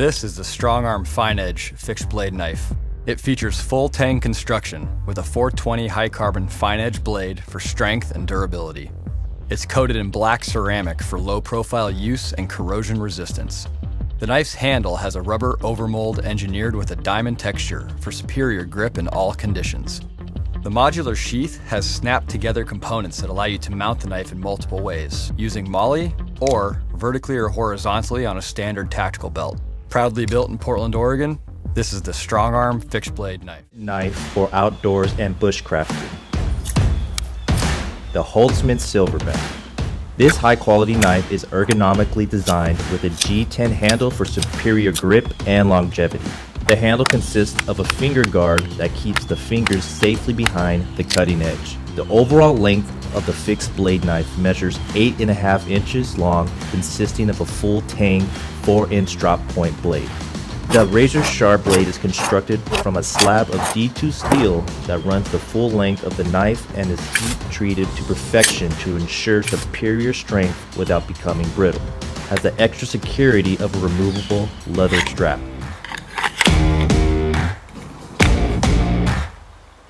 This is the StrongArm Fine Edge fixed blade knife. It features full tang construction with a 420 high carbon fine edge blade for strength and durability. It's coated in black ceramic for low profile use and corrosion resistance. The knife's handle has a rubber overmold engineered with a diamond texture for superior grip in all conditions. The modular sheath has snapped together components that allow you to mount the knife in multiple ways, using MOLLE or vertically or horizontally on a standard tactical belt. Proudly built in Portland, Oregon, this is the StrongArm fixed blade knife. Knife for outdoors and bushcrafting. The Holtzman Silverback. This high-quality knife is ergonomically designed with a G10 handle for superior grip and longevity. The handle consists of a finger guard that keeps the fingers safely behind the cutting edge. The overall length of the fixed blade knife measures 8.5 inches long, consisting of a full tang 4-inch drop point blade. The razor-sharp blade is constructed from a slab of D2 steel that runs the full length of the knife and is heat-treated to perfection to ensure superior strength without becoming brittle. Has the extra security of a removable leather strap.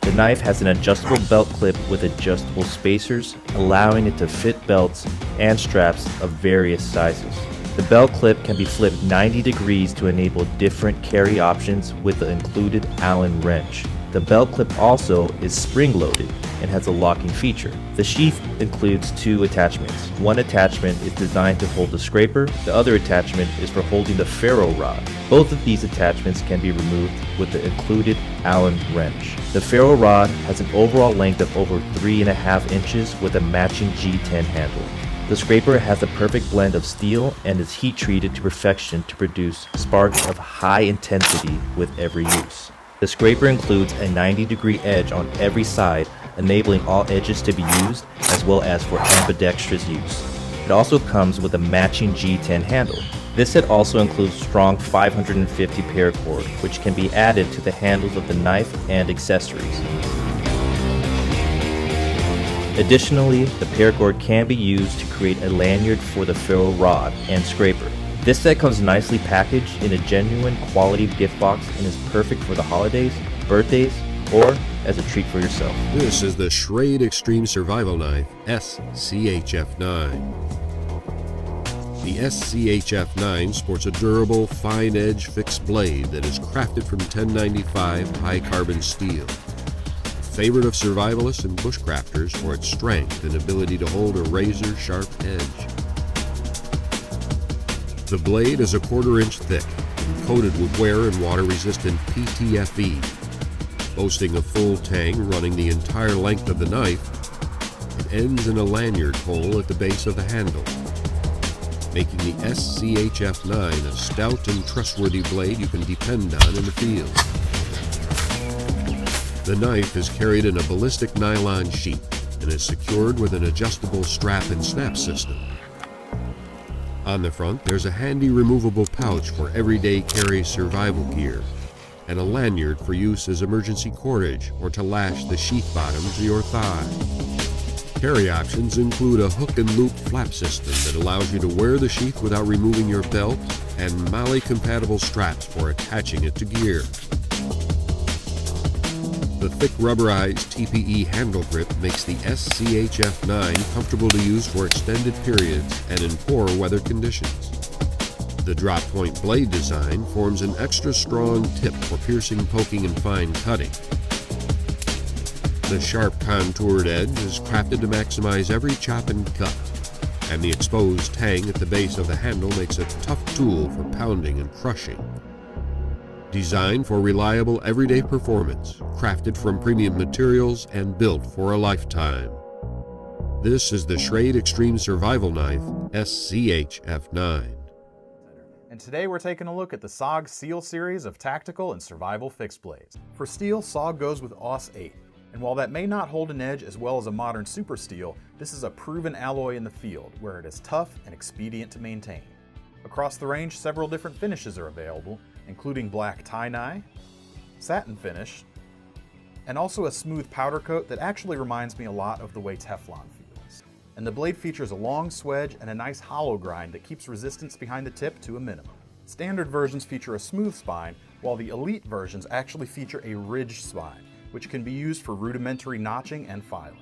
The knife has an adjustable belt clip with adjustable spacers, allowing it to fit belts and straps of various sizes. The belt clip can be flipped 90 degrees to enable different carry options with the included Allen wrench. The belt clip also is spring-loaded and has a locking feature. The sheath includes 2 attachments. One attachment is designed to hold the scraper, the other attachment is for holding the ferro rod. Both of these attachments can be removed with the included Allen wrench. The ferro rod has an overall length of over 3.5 inches with a matching G10 handle. The scraper has a perfect blend of steel and is heat treated to perfection to produce sparks of high intensity with every use. The scraper includes a 90-degree edge on every side, enabling all edges to be used as well as for ambidextrous use. It also comes with a matching G10 handle. This set also includes strong 550 paracord, which can be added to the handles of the knife and accessories. Additionally, the paracord can be used to create a lanyard for the ferro rod and scraper. This set comes nicely packaged in a genuine quality gift box and is perfect for the holidays, birthdays, or as a treat for yourself. This is the Schrade Extreme Survival Knife SCHF9. The SCHF9 sports a durable, fine-edge fixed blade that is crafted from 1095 high-carbon steel. Favorite of survivalists and bushcrafters for its strength and ability to hold a razor-sharp edge. The blade is 1/4 inch thick, coated with wear and water-resistant PTFE, boasting a full tang running the entire length of the knife. It ends in a lanyard hole at the base of the handle, making the SCHF9 a stout and trustworthy blade you can depend on in the field. The knife is carried in a ballistic nylon sheath and is secured with an adjustable strap and snap system. On the front, there's a handy removable pouch for everyday carry survival gear, and a lanyard for use as emergency cordage or to lash the sheath bottom to your thigh. Carry options include a hook and loop flap system that allows you to wear the sheath without removing your belt, and MOLLE-compatible straps for attaching it to gear. The thick rubberized TPE handle grip makes the SCHF9 comfortable to use for extended periods and in poor weather conditions. The drop point blade design forms an extra strong tip for piercing, poking, and fine cutting. The sharp contoured edge is crafted to maximize every chop and cut, and the exposed tang at the base of the handle makes a tough tool for pounding and crushing. Designed for reliable everyday performance, crafted from premium materials and built for a lifetime. This is the Schrade Extreme Survival Knife SCHF9. And today we're taking a look at the SOG Seal series of tactical and survival fixed blades. For steel, SOG goes with AUS 8. And while that may not hold an edge as well as a modern super steel, this is a proven alloy in the field where it is tough and expedient to maintain. Across the range, several different finishes are available, including black tie-dye, satin finish, and also a smooth powder coat that actually reminds me a lot of the way Teflon feels. And the blade features a long swedge and a nice hollow grind that keeps resistance behind the tip to a minimum. Standard versions feature a smooth spine, while the Elite versions actually feature a ridged spine, which can be used for rudimentary notching and filing.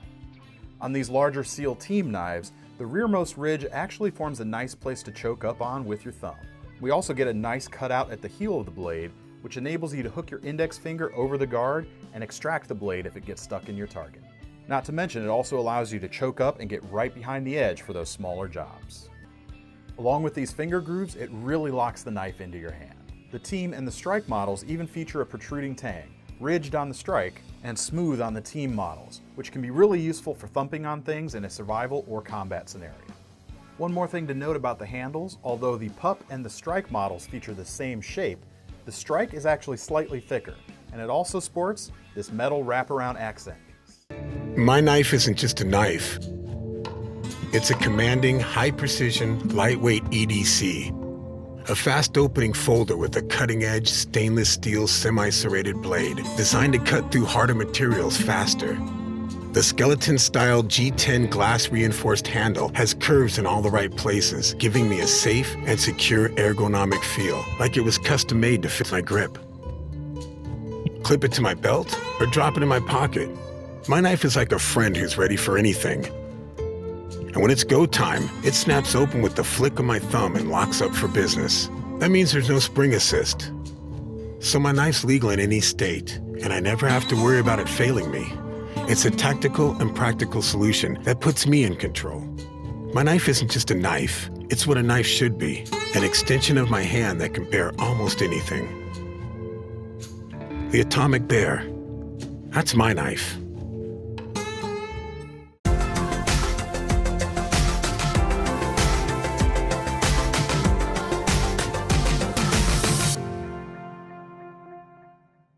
On these larger SEAL team knives, the rearmost ridge actually forms a nice place to choke up on with your thumb. We also get a nice cutout at the heel of the blade, which enables you to hook your index finger over the guard and extract the blade if it gets stuck in your target. Not to mention, it also allows you to choke up and get right behind the edge for those smaller jobs. Along with these finger grooves, it really locks the knife into your hand. The Team and the Strike models even feature a protruding tang, ridged on the Strike and smooth on the Team models, which can be really useful for thumping on things in a survival or combat scenario. One more thing to note about the handles, although the Pup and the Strike models feature the same shape, the Strike is actually slightly thicker, and it also sports this metal wraparound accent piece. My knife isn't just a knife. It's a commanding, high-precision, lightweight EDC. A fast-opening folder with a cutting-edge stainless steel semi-serrated blade designed to cut through harder materials faster. The skeleton-style G10 glass-reinforced handle has curves in all the right places, giving me a safe and secure ergonomic feel, like it was custom-made to fit my grip. Clip it to my belt or drop it in my pocket. My knife is like a friend who's ready for anything. And when it's go time, it snaps open with the flick of my thumb and locks up for business. That means there's no spring assist. So my knife's legal in any state, and I never have to worry about it failing me. It's a tactical and practical solution that puts me in control. My knife isn't just a knife, it's what a knife should be, an extension of my hand that can bear almost anything. The Atomic Bear, that's my knife.